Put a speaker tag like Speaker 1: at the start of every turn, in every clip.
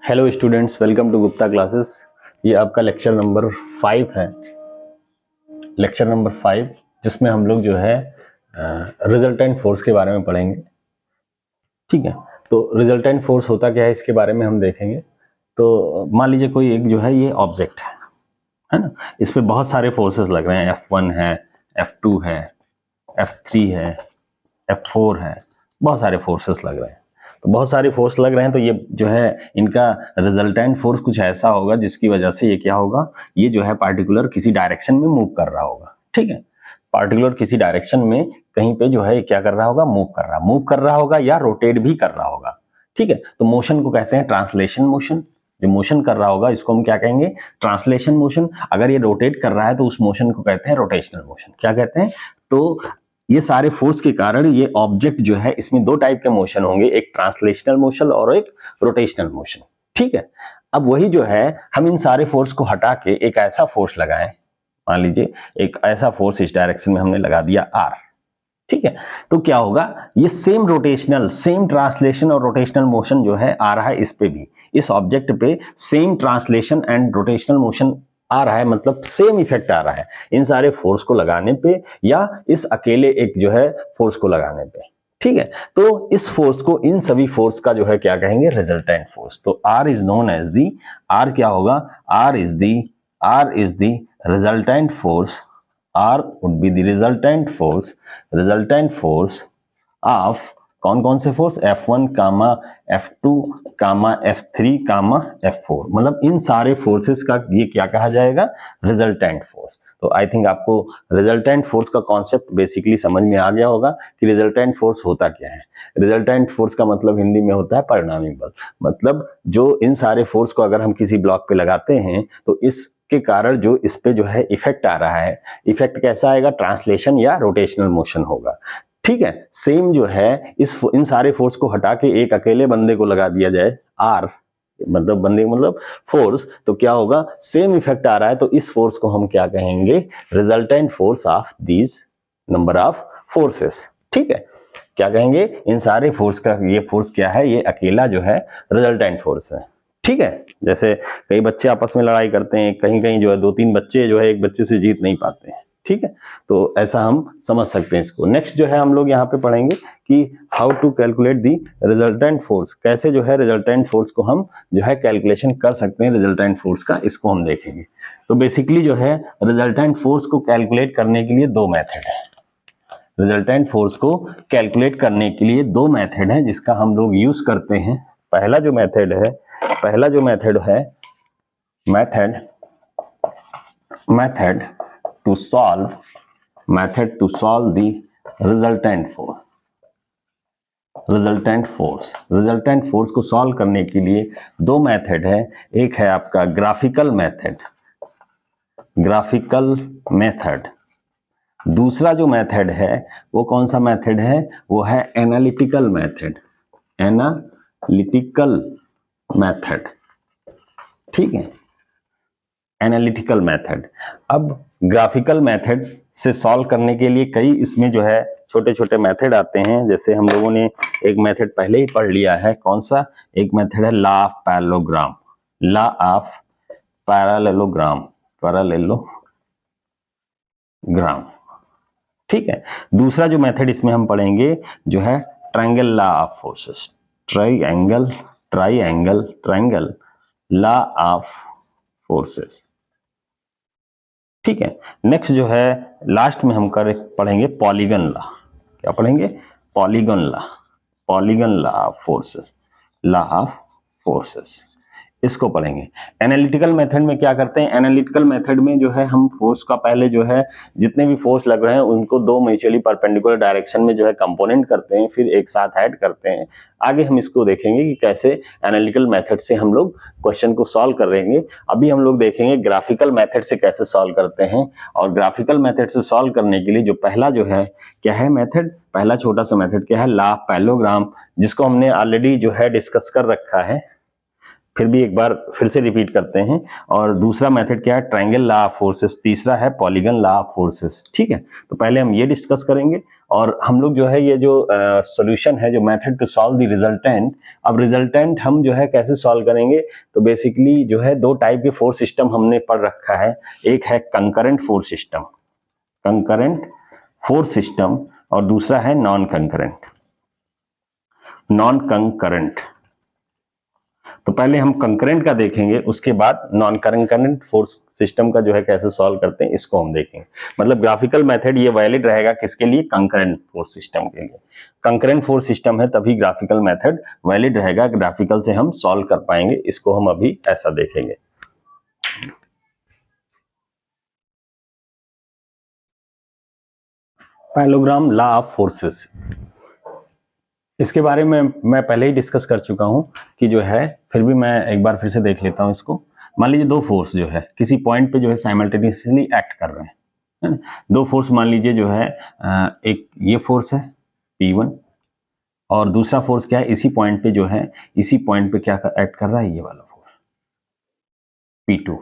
Speaker 1: Hello students, welcome to Gupta classes. ये आपका lecture number 5 है, लेक्चर नंबर 5, जिसमें हम लोग जो है रिजल्टेंट फोर्स के बारे में पढ़ेंगे। ठीक है, तो रिजल्टेंट फोर्स होता क्या है इसके बारे में हम देखेंगे। तो मान लीजिए कोई एक जो है ये ऑब्जेक्ट है ना, इस पे बहुत सारे फोर्सेस लग रहे हैं। F1 है, F2 है, F3 है, F4 है, बहुत सारे फोर्सेस लग रहे हैं। तो बहुत सारे फोर्स लग रहे हैं, तो ये जो है इनका रिजल्टेंट फोर्स कुछ ऐसा होगा जिसकी वजह से ये क्या होगा, ये जो है पार्टिकुलर किसी डायरेक्शन में मूव कर रहा होगा। ठीक है, पार्टिकुलर किसी डायरेक्शन में कहीं पे जो है क्या कर रहा होगा, मूव कर रहा होगा या रोटेट भी कर रहा होगा। ठीक है, तो मोशन को कहते हैं ट्रांसलेशन मोशन। जो मोशन कर रहा होगा इसको हम क्या कहेंगे, ट्रांसलेशन मोशन। अगर ये रोटेट कर रहा है तो उस मोशन को कहते हैं रोटेशनल मोशन। क्या कहते हैं, तो ये सारे फोर्स के कारण ये ऑब्जेक्ट जो है, इसमें दो टाइप के मोशन होंगे, एक ट्रांसलेशनल मोशन और एक रोटेशनल मोशन। ठीक है, अब वही जो है हम इन सारे फोर्स को हटा के एक ऐसा फोर्स लगाएं। मान लीजिए एक ऐसा फोर्स इस डायरेक्शन में हमने लगा दिया R। ठीक है, तो क्या होगा, ये सेम रोटेशनल, सेम ट्रांसलेशन और रोटेशनल मोशन जो है आ रहा है इस पे भी, इस ऑब्जेक्ट पे same translation and rotational motion आ रहा है, मतलब सेम इफेक्ट आ रहा है इन सारे फोर्स को लगाने पे या इस अकेले एक जो है फोर्स को लगाने पे। ठीक है, तो इस फोर्स को, इन सभी फोर्स का जो है क्या कहेंगे, रिजल्टेंट फोर्स। तो R is known as the, R क्या होगा, R is the resultant force. R would be the resultant force of कौन कौन से फोर्स, F1 कामा F2 कामा F3 कामा F4, मतलब इन सारे फोर्सेस का ये क्या कहा जाएगा, रिजल्टेंट फोर्स। तो आई थिंक आपको रिजल्टेंट फोर्स का कॉन्सेप्ट बेसिकली समझ में आ गया होगा कि रिजल्टेंट फोर्स होता क्या है। रिजल्टेंट फोर्स का मतलब हिंदी में होता है परिणामी बल। मतलब जो इन सारे फोर्स को अगर हम किसी ब्लॉक पे लगाते हैं तो इस के कारण जो इस पे जो है इफेक्ट आ रहा है, इफेक्ट कैसा आएगा, ट्रांसलेशन या रोटेशनल मोशन होगा। ठीक है, सेम जो है इन सारे फोर्स को हटा के एक अकेले बंदे को लगा दिया जाए, R मतलब बंदे मतलब फोर्स, तो क्या होगा, सेम इफेक्ट आ रहा है, तो इस फोर्स को हम क्या कहेंगे, resultant force of these number of forces. ठीक है, क्या कहेंगे, इन सारे फोर्स का ये फोर्स क्या है, ये अकेला जो है रिजल्टेंट फोर्स है। ठीक है, जैसे कई बच्चे आपस में लड़ाई करते हैं, कहीं कहीं जो है दो तीन बच्चे जो है एक बच्चे से जीत नहीं पाते हैं। ठीक है, तो ऐसा हम समझ सकते हैं इसको। नेक्स्ट जो है हम लोग यहाँ पे पढ़ेंगे कि how to calculate the resultant force, कैसे जो है रिजल्टेंट फोर्स को हम जो है कैलकुलेशन कर सकते हैं रिजल्टेंट फोर्स का, इसको हम देखेंगे। तो बेसिकली जो है रिजल्टेंट फोर्स को कैलकुलेट करने के लिए दो मेथड है। रिजल्टेंट फोर्स को कैलकुलेट करने के लिए दो मेथड है जिसका हम लोग यूज करते हैं। पहला जो मेथड है method to solve the resultant force को सॉल्व करने के लिए दो मेथड है। एक है आपका ग्राफिकल मेथड, दूसरा जो मेथड है वो कौन सा मेथड है, वो है एनालिटिकल मेथड। ठीक है, एनालिटिकल मेथड। अब ग्राफिकल मेथड से सॉल्व करने के लिए कई इसमें जो है छोटे छोटे मेथड आते हैं। जैसे हम लोगों ने एक मेथड पहले ही पढ़ लिया है, कौन सा, एक मेथड है लॉ ऑफ पैरेललोग्राम। ठीक है, दूसरा जो मेथड इसमें हम पढ़ेंगे जो है triangle law of forces, triangle law of forces. ठीक है, नेक्स्ट जो है लास्ट में हम पढ़ेंगे पॉलीगन लॉ। क्या पढ़ेंगे, पॉलीगन लॉ ऑफ फोर्सेस, इसको पढ़ेंगे। एनालिटिकल मेथड में क्या करते हैं, एनालिटिकल मेथड में जो है हम फोर्स का पहले जो है जितने भी फोर्स लग रहे हैं उनको दो म्यूचुअली परपेंडिकुलर डायरेक्शन में जो है कंपोनेंट करते हैं, फिर एक साथ ऐड करते हैं। आगे हम इसको देखेंगे कि कैसे एनालिटिकल मेथड से हम लोग क्वेश्चन को सॉल्व करेंगे। अभी हम लोग देखेंगे ग्राफिकल मेथड से कैसे सॉल्व करते हैं। और ग्राफिकल मेथड से सॉल्व करने के लिए जो पहला जो है क्या है मेथड, पहला छोटा सा मेथड क्या है, लॉ ऑफ पैरेललोग्राम, जिसको हमने ऑलरेडी जो है डिस्कस कर रखा है। फिर भी एक बार फिर से रिपीट करते हैं। और दूसरा मेथड क्या है, ट्रायंगल लॉ ऑफ फोर्सेस, तीसरा है पॉलीगन लॉ ऑफ फोर्सेस। ठीक है, तो पहले हम ये डिस्कस करेंगे और हम लोग जो है ये जो सॉल्यूशन है, जो method to solve the resultant, अब रिजल्टेंट हम जो है कैसे सॉल्व करेंगे, तो बेसिकली जो है दो टाइप के फोर्स सिस्टम हमने पढ़ रखा है। एक है concurrent force system, concurrent force system, और दूसरा है नॉन कंकरेंट, नॉन कंकरेंट। तो पहले हम कंकरेंट का देखेंगे, उसके बाद नॉन कंकरेंट फोर्स सिस्टम का जो है कैसे सॉल्व करते हैं इसको हम देखेंगे। मतलब ग्राफिकल मेथड ये वैलिड रहेगा किसके लिए, कंकरेंट फोर्स सिस्टम के लिए। कंकरेंट फोर्स सिस्टम है तभी ग्राफिकल मेथड वैलिड रहेगा, ग्राफिकल से हम सॉल्व कर पाएंगे। इसको हम अभी ऐसा देखेंगे। पैरेललोग्राम लॉ ऑफ फोर्सेस, इसके बारे में मैं पहले ही डिस्कस कर चुका हूं कि जो है, फिर भी मैं एक बार फिर से देख लेता हूं इसको। मान लीजिए दो फोर्स जो है किसी पॉइंट पे जो है साइमल्टेनियसली एक्ट कर रहे हैं, है ना। दो फोर्स मान लीजिए जो है, एक ये फोर्स है P1 और दूसरा फोर्स क्या है, इसी पॉइंट पे जो है, इसी पॉइंट पे क्या एक्ट कर रहा है, ये वाला फोर्स P2।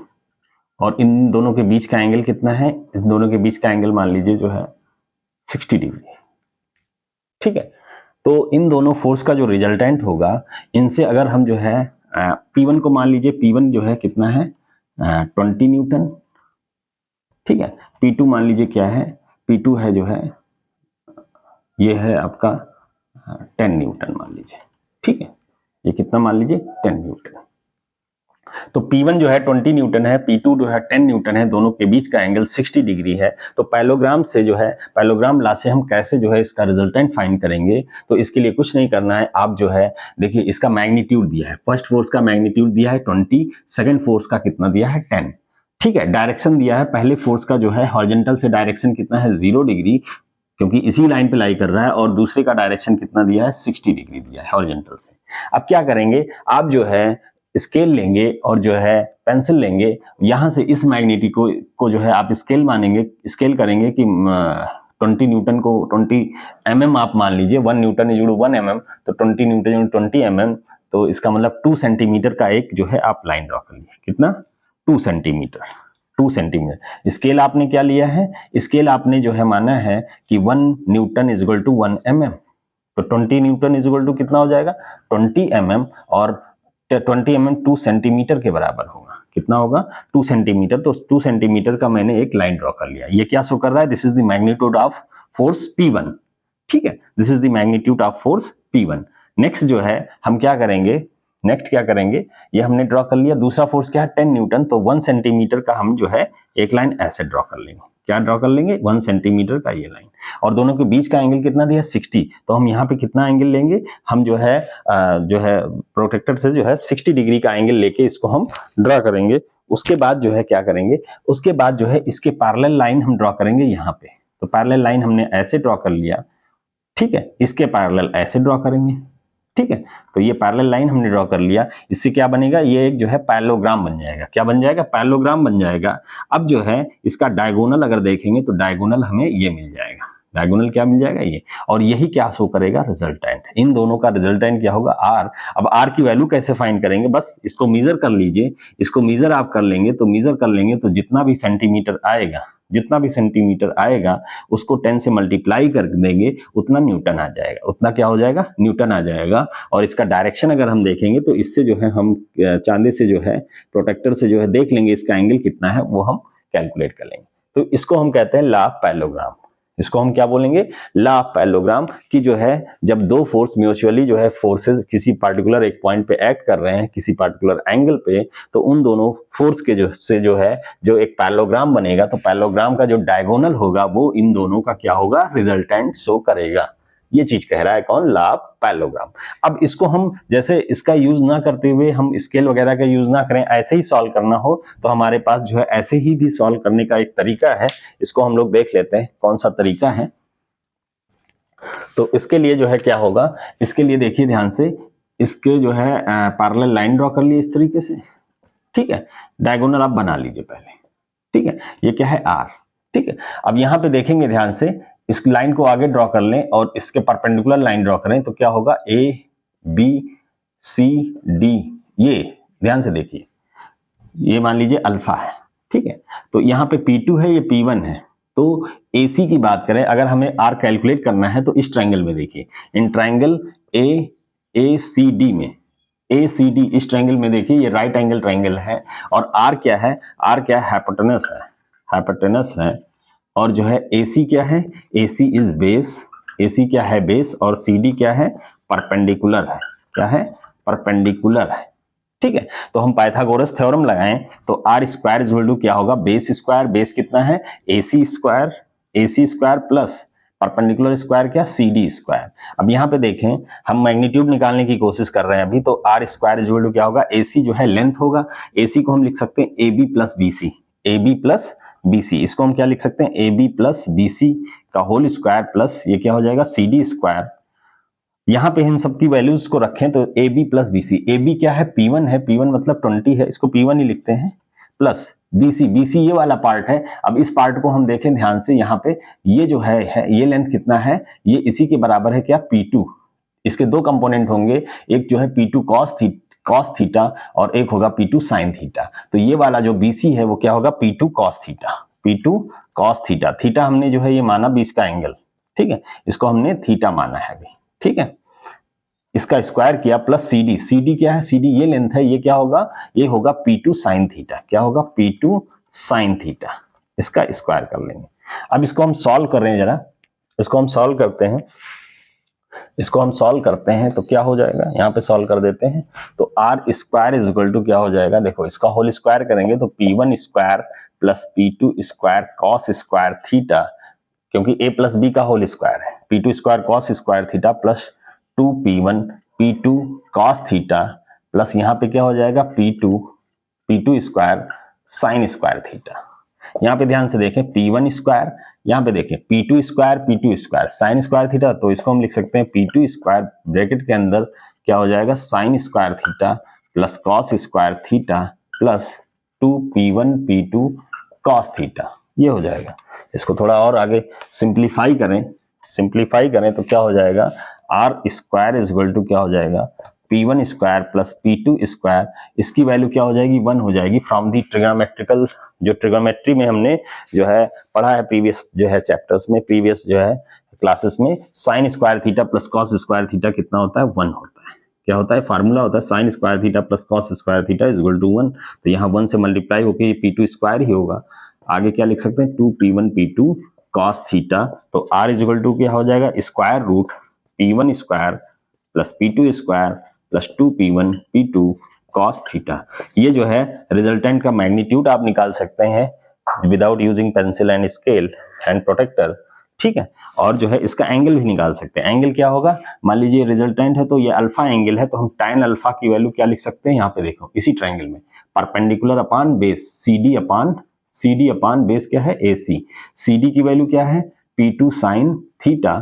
Speaker 1: और इन दोनों के बीच का एंगल कितना है, इस दोनों के बीच का एंगल मान लीजिए जो है 60 डिग्री। ठीक है, तो इन दोनों फोर्स का जो रिजल्टेंट होगा, इनसे अगर हम जो है P1 को मान लीजिए, P1 जो है कितना है 20 न्यूटन। ठीक है, P2 मान लीजिए क्या है, P2 है जो है, ये है आपका 10 न्यूटन मान लीजिए। ठीक है, ये कितना मान लीजिए 10 न्यूटन। तो P1 जो है 20 न्यूटन है, P2 जो है 10 न्यूटन है, दोनों के बीच का एंगल 60 डिग्री है। तो पैरेललोग्राम से जो है, पैरेललोग्राम लॉ से हम कैसे जो है इसका रिजल्टेंट फाइंड करेंगे, तो इसके लिए कुछ नहीं करना है। आप जो है देखिए, इसका मैग्नीट्यूड दिया है, फर्स्ट फोर्स का मैग्नीट्यूड दिया है 20, सेकंड फोर्स का कितना दिया है 10। ठीक है, डायरेक्शन दिया है, पहले फोर्स का जो है हॉरिजॉन्टल से डायरेक्शन कितना है 0 डिग्री, क्योंकि इसी लाइन पे लाई कर रहा है, और दूसरे का डायरेक्शन कितना दिया है 60 डिग्री दिया है हॉरिजॉन्टल से। अब क्या करेंगे, आप जो है स्केल लेंगे और जो है पेंसिल लेंगे, यहां से इस मैग्नीट्यूड को जो है आप स्केल मानेंगे, स्केल करेंगे कि 20 न्यूटन को 20 mm आप मान लीजिए, 1 न्यूटन इज 1 mm, तो 20 न्यूटन 20 mm, तो इसका मतलब 2 सेंटीमीटर का एक जो है आप लाइन ड्रॉ कर लीजिए। कितना, 2 सेंटीमीटर, 2 सेंटीमीटर। स्केल आपने क्या लिया है, स्केल आपने जो है माना है कि 1 newton is equal to 1 mm, तो 20 न्यूटन इज इक्वल टू कितना हो जाएगा 20 mm, और 20 mm 2 सेंटीमीटर के बराबर होगा। कितना होगा 2 सेंटीमीटर। तो 2 सेंटीमीटर का मैंने एक लाइन ड्रॉ कर लिया। ये क्या शो कर रहा है, this is the magnitude of force P1। ठीक है, this is the magnitude of force P1। Next जो है हम क्या करेंगे, नेक्स्ट क्या करेंगे, ये हमने ड्रॉ कर लिया, दूसरा फोर्स क्या है 10 न्यूटन, तो 1 सेंटीमीटर का हम जो है एक लाइन ऐसे ड्रॉ कर लेंगे। क्या ड्रॉ कर लेंगे, 1 सेंटीमीटर का ये लाइन, और दोनों के बीच का एंगल कितना दिया 60, तो हम यहाँ पे कितना एंगल लेंगे, हम जो है प्रोटेक्टर से जो है 60 डिग्री का एंगल लेके इसको हम ड्रॉ करेंगे। उसके बाद जो है क्या करेंगे, उसके बाद जो है इसके पैरेलल लाइन हम ड्रॉ करेंगे यहाँ पे। तो पैरेलल लाइन हमने ऐसे ड्रॉ कर लिया, ठीक है, इसके पैरेलल ऐसे ड्रॉ करेंगे। ठीक है, तो ये पैरेलल लाइन हमने ड्रॉ कर लिया, इससे क्या बनेगा, ये एक जो है पैरेललोग्राम बन जाएगा। क्या बन जाएगा, पैरेललोग्राम बन जाएगा। अब जो है इसका डायगोनल अगर देखेंगे तो डायगोनल हमें ये मिल जाएगा, डायगोनल क्या मिल जाएगा ये, और यही क्या शो करेगा रिजल्टेंट। इन दोनों का रिजल्टेंट क्या होगा आर। अब आर की वैल्यू कैसे फाइंड करेंगे, बस इसको मीजर कर लीजिए, इसको मीजर आप कर लेंगे, तो मीजर कर लेंगे तो जितना भी सेंटीमीटर आएगा, जितना भी सेंटीमीटर आएगा उसको 10 से मल्टीप्लाई कर देंगे, उतना न्यूटन आ जाएगा, उतना क्या हो जाएगा न्यूटन आ जाएगा। और इसका डायरेक्शन अगर हम देखेंगे तो इससे जो है हम चांदे से जो है प्रोटेक्टर से जो है देख लेंगे इसका एंगल कितना है, वो हम कैलकुलेट कर लेंगे। तो इसको हम कहते हैं लॉ ऑफ पैरेललोग्राम। इसको हम क्या बोलेंगे, लॉ ऑफ पैरेललोग्राम, की जो है जब दो फोर्स म्यूचुअली जो है फोर्सेस किसी पार्टिकुलर एक पॉइंट पे एक्ट कर रहे हैं किसी पार्टिकुलर एंगल पे, तो उन दोनों फोर्स के जो से जो है जो एक पैरेललोग्राम बनेगा, तो पैरेललोग्राम का जो डायगोनल होगा वो इन दोनों का क्या होगा रिजल्टेंट शो करेगा। ये चीज कह रहा है कौन, लॉ ऑफ पैरेललोग्राम। अब इसको हम जैसे इसका यूज ना करते हुए हम स्केल वगैरह का यूज ना करें, ऐसे ही सॉल्व करना हो तो हमारे पास जो है ऐसे ही भी सॉल्व करने का एक तरीका है। इसको हम लोग देख लेते हैं कौन सा तरीका है। तो इसके लिए जो है क्या होगा, इसके लिए देखिए ध्यान से, इसके जो है पैरेलल लाइन ड्रॉ कर लिए इस तरीके से। ठीक है, डायगोनल आप बना लीजिए पहले। ठीक है, ये क्या है आर। ठीक है, अब यहां पे देखेंगे ध्यान से, इस लाइन को आगे ड्रॉ कर लें और इसके परपेंडिकुलर लाइन ड्रॉ करें, तो क्या होगा ए बी सी डी, ये ध्यान से देखिए, ये मान लीजिए अल्फा है, ठीक है, तो यहाँ पे P2 है, ये P1 है। तो AC की बात करें, अगर हमें R कैलकुलेट करना है तो इस ट्रायंगल में देखिए, इन ट्रायंगल AACD में, ACD इस ट्रायंगल में देखिए, ये राइट एंगल ट्रायंगल है और R क्या है, R क्या है, हाइपोटेनस है, हाइपोटेनस है। और जो है AC क्या है, AC इज बेस, AC क्या है, बेस, और CD क्या है, परपेंडिकुलर है, क्या है, परपेंडिकुलर है, ठीक है। तो हम पाइथागोरस थ्योरम लगाएं तो आर स्क्वायर इक्वल टू क्या होगा, बेस स्क्वायर, बेस कितना है, AC square, AC square plus perpendicular square क्या, CD स्क्वायर। अब यहाँ पे देखें, हम मैग्नीट्यूड निकालने की कोशिश कर रहे हैं अभी, तो आर स्क्वायर इक्वल टू क्या होगा, AC जो है लेंथ होगा, AC को हम लिख सकते हैं AB plus BC, AB plus BC, इसको हम क्या लिख सकते हैं, AB प्लस BC का होल स्क्वायर प्लस ये क्या हो जाएगा, CD स्क्वायर। यहाँ पे इन सब की वैल्यूज को रखें तो AB प्लस BC, AB क्या है, P1 है, P1 मतलब 20 है, इसको P1 ही लिखते हैं, प्लस BC, BC ये वाला पार्ट है। अब इस पार्ट को हम देखें ध्यान से, यहाँ पे ये जो है ये लेंथ कितना है, ये इसी के बराबर है क्या, P2। इसके दो कंपोनेंट होंगे, एक जो है P2 कॉस थीटा और एक होगा P2 साइन थीटा। तो ये वाला जो BC है वो क्या होगा, P2 cos theta, P2 cos theta. Theta हमने जो है ये माना बीच का एंगल, ठीक है, इसको हमने थीटा माना है अभी, ठीक है। इसका स्क्वायर किया प्लस CD, CD क्या है, CD ये लेंथ है, ये क्या होगा, ये होगा P2 साइन थीटा, क्या होगा, P2 साइन थीटा, इसका स्क्वायर कर लेंगे। अब इसको हम सॉल्व कर रहे हैं जरा, इसको हम सॉल्व करते हैं, इसको हम सॉल्व करते हैं तो क्या हो जाएगा, यहाँ पे सॉल्व कर देते हैं तो R square is equal to क्या हो जाएगा, देखो इसका होल स्क्वायर करेंगे तो P1 square plus P2 square cos square theta, क्योंकि A प्लस B का होल स्क्वायर है, P2 square cos square theta plus 2P1 P2 cos theta plus यहाँ पे क्या हो जाएगा, P2 square sine square theta. यहाँ पे ध्यान से देखें, P1 स्क्वायर, यहाँ पे देखें P2 square sine square theta, तो इसको हम लिख सकते हैं P2 स्क्वायर ब्रैकेट के अंदर क्या हो जाएगा, sign square theta plus cos square theta plus 2P1 P2 cos theta, ये हो जाएगा। इसको थोड़ा और आगे सिंप्लीफाई करें तो क्या हो जाएगा, R square is equal to क्या हो जाएगा, P1 square plus P2 square, इसकी वैल्यू क्या हो जाएगी, 1 हो जाएगी फ्रॉम दी ट्रिग्नोमेट्रिकल, जो ट्रिग्नोमेट्री में हमने जो है पढ़ा है प्रीवियस जो है चैप्टर्स में, प्रीवियस जो है क्लासेस में, sign square theta plus cos square theta कितना होता है, 1 होता है। क्या होता है, फार्मूला होता है sine square theta plus cos square theta is equal to 1, तो यहाँ 1 से मल्टीप्लाई होकर ये P2 स्क्वायर ही होगा। आगे क्या लिख सकते हैं, 2P1 P2 कॉस थीटा, तो R इज इक्वल टू क्या हो जाएगा, square root P1 square plus P2 square plus 2P1 P2 cos theta. ये जो है रिजल्टेंट का मैग्नीट्यूड आप निकाल सकते हैं without using pencil and scale and protractor, ठीक है। और जो है इसका एंगल भी निकाल सकते हैं। एंगल क्या होगा, मान लीजिए रिजल्टेंट है तो ये अल्फा एंगल है, तो हम tan अल्फा की वैल्यू क्या लिख सकते हैं, यहाँ पे देखो इसी ट्रायंगल में perpendicular upon base, CD upon base क्या है, AC। CD की वैल्यू क्या है, P2 sine theta,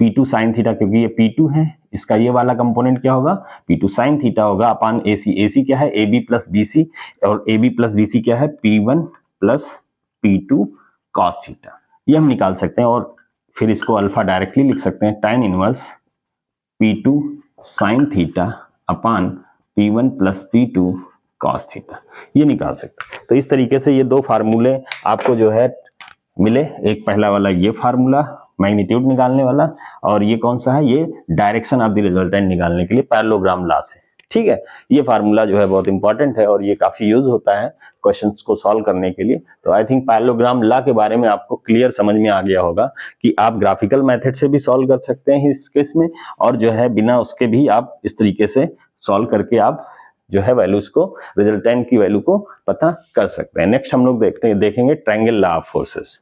Speaker 1: P2 sine theta क्योंकि ये P2 है, इसका ये वाला कंपोनेंट क्या होगा, P2 साइन थीटा होगा अपॉन AC। AC क्या है, AB प्लस BC, और AB प्लस BC क्या है, P1 plus P2 cos theta, ये हम निकाल सकते हैं। और फिर इसको अल्फा डायरेक्टली लिख सकते हैं, tan inverse P2 sine theta upon P1 plus P2 cos theta, ये निकाल सकते हैं। तो इस तरीके से ये दो फार्मूले आपको जो है मिले, एक पहला वाला ये फार्मूला मैग्नीट्यूड निकालने वाला, और ये कौन सा है, ये डायरेक्शन ऑफ द रिजल्टेंट निकालने के लिए पैरेललोग्राम लॉ से, ठीक है। ये फार्मूला जो है बहुत इंपॉर्टेंट है और ये काफी यूज होता है क्वेश्चंस को सॉल्व करने के लिए। तो आई थिंक पैरेललोग्राम लॉ के बारे में आपको क्लियर समझ में आ गया होगा कि आप ग्राफिकल मेथड से भी सॉल्व कर सकते हैं इस केस में, और जो है बिना उसके भी आप इस तरीके से सॉल्व करके आप जो है वैल्यूज को, रिजल्टेंट की वैल्यू को पता कर सकते हैं। नेक्स्ट हम लोग देखेंगे ट्रायंगल लॉ ऑफ फोर्सेस।